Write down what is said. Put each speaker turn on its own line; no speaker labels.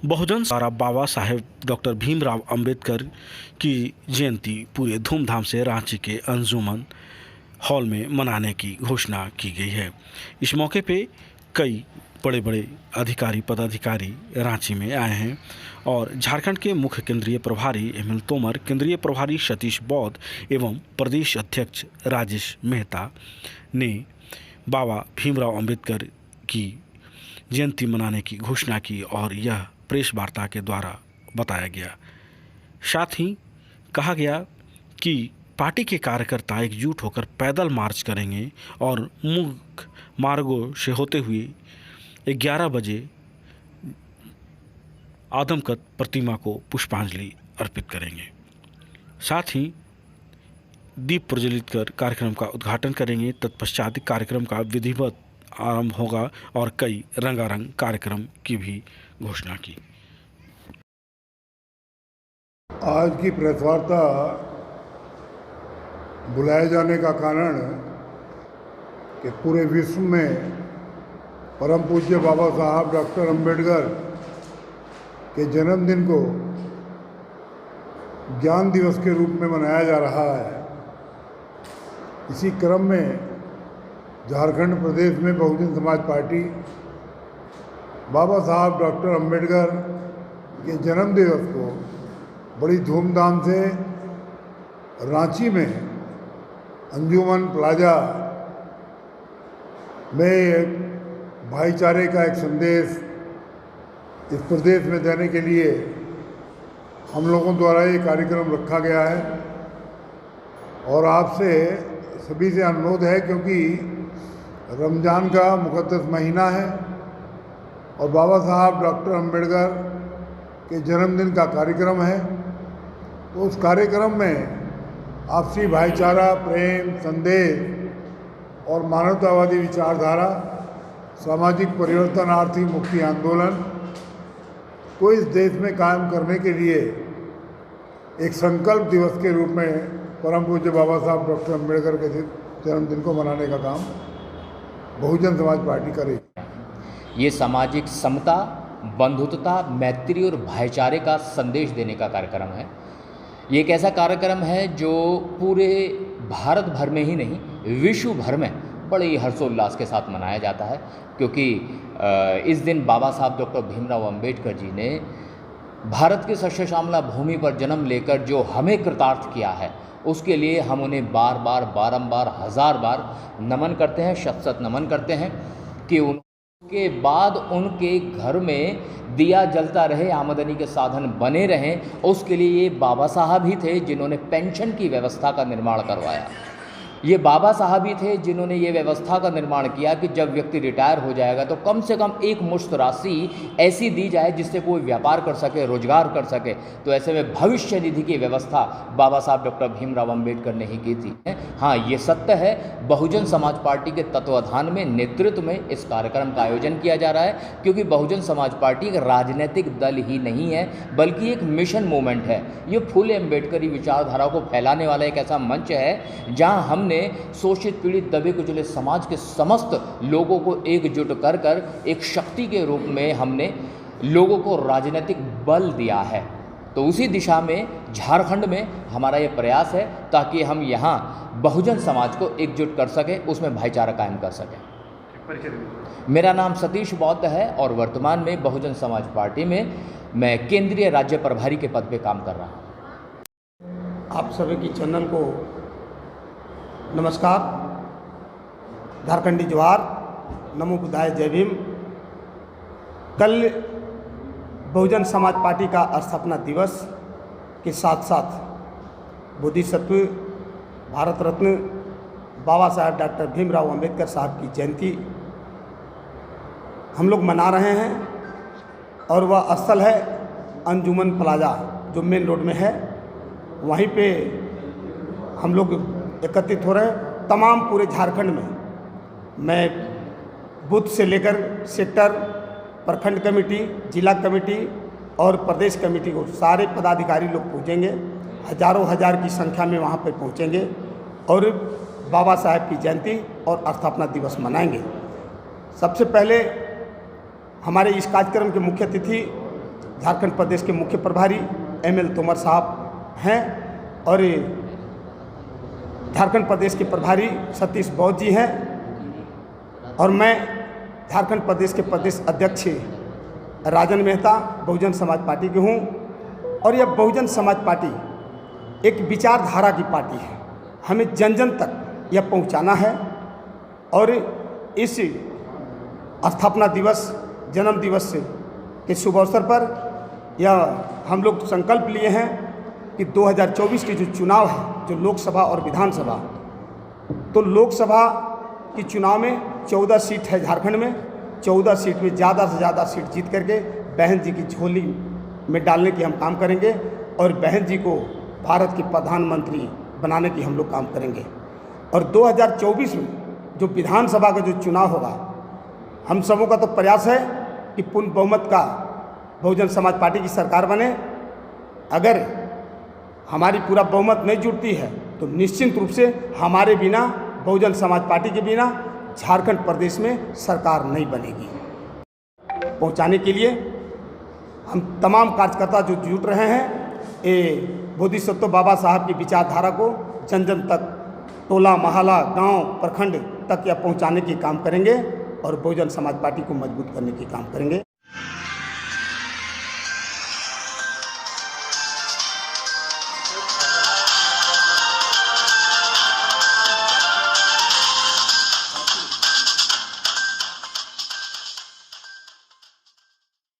बहुजन द्वारा बाबा साहेब डॉक्टर भीमराव अंबेडकर की जयंती पूरे धूमधाम से रांची के अंजुमन हॉल में मनाने की घोषणा की गई है। इस मौके पे कई बड़े बड़े अधिकारी पदाधिकारी रांची में आए हैं और झारखंड के मुख्य केंद्रीय प्रभारी हेमंत तोमर, केंद्रीय प्रभारी सतीश बौद्ध एवं प्रदेश अध्यक्ष राजेश मेहता ने बाबा भीमराव अंबेडकर की जयंती मनाने की घोषणा की और यह प्रेस वार्ता के द्वारा बताया गया। साथ ही कहा गया कि पार्टी के कार्यकर्ता एकजुट होकर पैदल मार्च करेंगे और मुख्य मार्गों से होते हुए 11 बजे आदमकद प्रतिमा को पुष्पांजलि अर्पित करेंगे। साथ ही दीप प्रज्वलित कर कार्यक्रम का उद्घाटन करेंगे। तत्पश्चात कार्यक्रम का विधिवत आरंभ होगा और कई रंगारंग कार्यक्रम की भी घोषणा की।
आज की प्रेस वार्ता बुलाए जाने का कारण कि पूरे विश्व में परम पूज्य बाबा साहब डॉक्टर अंबेडकर के जन्मदिन को ज्ञान दिवस के रूप में मनाया जा रहा है। इसी क्रम में झारखंड प्रदेश में बहुजन समाज पार्टी बाबा साहब डॉक्टर अंबेडकर के जन्म दिवस को बड़ी धूमधाम से रांची में अंजुमन प्लाजा में भाईचारे का एक संदेश इस प्रदेश में देने के लिए हम लोगों द्वारा ये कार्यक्रम रखा गया है। और आपसे सभी से अनुरोध है, क्योंकि रमज़ान का मुक़द्दस महीना है और बाबा साहब डॉक्टर अंबेडकर के जन्मदिन का कार्यक्रम है, तो उस कार्यक्रम में आपसी भाईचारा, प्रेम, संदेश और मानवतावादी विचारधारा, सामाजिक परिवर्तन, आर्थिक मुक्ति आंदोलन को इस देश में कायम करने के लिए एक संकल्प दिवस के रूप में परम पूज्य बाबा साहब डॉक्टर अंबेडकर के जन्मदिन को मनाने का काम बहुजन समाज पार्टी करेगी।
ये सामाजिक समता, बंधुत्वता, मैत्री और भाईचारे का संदेश देने का कार्यक्रम है। ये एक ऐसा कार्यक्रम है जो पूरे भारत भर में ही नहीं, विश्व भर में बड़े ही हर्षोल्लास के साथ मनाया जाता है, क्योंकि इस दिन बाबा साहब डॉक्टर भीमराव अंबेडकर जी ने भारत की शस्य श्यामला भूमि पर जन्म लेकर जो हमें कृतार्थ किया है, उसके लिए हम उन्हें बार बार, बारंबार, हजार बार नमन करते हैं, शत शत नमन करते हैं कि उनके बाद उनके घर में दिया जलता रहे, आमदनी के साधन बने रहें। उसके लिए ये बाबा साहब ही थे जिन्होंने पेंशन की व्यवस्था का निर्माण करवाया। ये बाबा साहब ही थे जिन्होंने ये व्यवस्था का निर्माण किया कि जब व्यक्ति रिटायर हो जाएगा तो कम से कम एक मुश्त राशि ऐसी दी जाए जिससे कोई व्यापार कर सके, रोजगार कर सके। तो ऐसे में भविष्य निधि की व्यवस्था बाबा साहब डॉक्टर भीमराव अंबेडकर ने ही की थी। हाँ, ये सत्य है, बहुजन समाज पार्टी के तत्वाधान में, नेतृत्व में इस कार्यक्रम का आयोजन किया जा रहा है, क्योंकि बहुजन समाज पार्टी एक राजनीतिक दल ही नहीं है, बल्कि एक मिशन मूवमेंट है। ये फूले अम्बेडकरी विचारधारा को फैलाने वाला एक ऐसा मंच है जहाँ हम शोषित, पीड़ित, दबे कुचले समाज के समस्त लोगों को एकजुट कर कर एक शक्ति के रूप में हमने लोगों को राजनीतिक बल दिया है। तो उसी दिशा में झारखंड में हमारा ये प्रयास है ताकि हम यहाँ बहुजन समाज को एकजुट कर सकें, उसमें भाईचारा कायम कर सकें। मेरा नाम सतीश बौद्ध है और वर्तमान में बहुजन समाज पार्टी में मैं केंद्रीय राज्य प्रभारी के पद पे काम कर रहा हूँ।
आप सभी की चैनल को नमस्कार, झारखंडी जोहार, नमो बुद्धाय, जय भीम। कल बहुजन समाज पार्टी का स्थापना दिवस के साथ साथ बोधिसत्व, भारत रत्न बाबा साहब डॉक्टर भीमराव अंबेडकर साहब की जयंती हम लोग मना रहे हैं और वह स्थल है अंजुमन प्लाजा जो मेन रोड में है। वहीं पे हम लोग एकत्रित हो रहे हैं। तमाम पूरे झारखंड में मैं बूथ से लेकर सेक्टर, प्रखंड कमेटी, जिला कमेटी और प्रदेश कमेटी को सारे पदाधिकारी लोग पहुँचेंगे, हजारों हजार की संख्या में वहाँ पर पहुँचेंगे और बाबा साहब की जयंती और स्थापना दिवस मनाएंगे। सबसे पहले हमारे इस कार्यक्रम के मुख्य अतिथि झारखंड प्रदेश के मुख्य प्रभारी ML तोमर साहब हैं और झारखंड प्रदेश के प्रभारी सतीश बौद्ध जी हैं और मैं झारखंड प्रदेश के प्रदेश अध्यक्ष राजन मेहता बहुजन समाज पार्टी के हूँ। और यह बहुजन समाज पार्टी एक विचारधारा की पार्टी है, हमें जन जन तक यह पहुँचाना है। और इस स्थापना दिवस जन्म दिवस के शुभ अवसर पर यह हम लोग संकल्प लिए हैं कि 2024 के जो चुनाव है, जो लोकसभा और विधानसभा, तो लोकसभा की चुनाव में 14 सीट है झारखंड में, 14 सीट में ज़्यादा से ज़्यादा सीट जीत करके बहन जी की झोली में डालने की हम काम करेंगे और बहन जी को भारत की प्रधानमंत्री बनाने की हम लोग काम करेंगे। और 2024 में जो विधानसभा का जो चुनाव होगा, हम सबों का तो प्रयास है कि पूर्ण बहुमत का बहुजन समाज पार्टी की सरकार बने। अगर हमारी पूरा बहुमत नहीं जुटती है तो निश्चित रूप से हमारे बिना, बहुजन समाज पार्टी के बिना झारखंड प्रदेश में सरकार नहीं बनेगी। पहुंचाने के लिए हम तमाम कार्यकर्ता जो जुट रहे हैं, ये बोधिसत्व बाबा साहब की विचारधारा को जन जन तक, टोला मोहल्ला, गांव, प्रखंड तक यह पहुंचाने की काम करेंगे और बहुजन समाज पार्टी को मजबूत करने की काम करेंगे।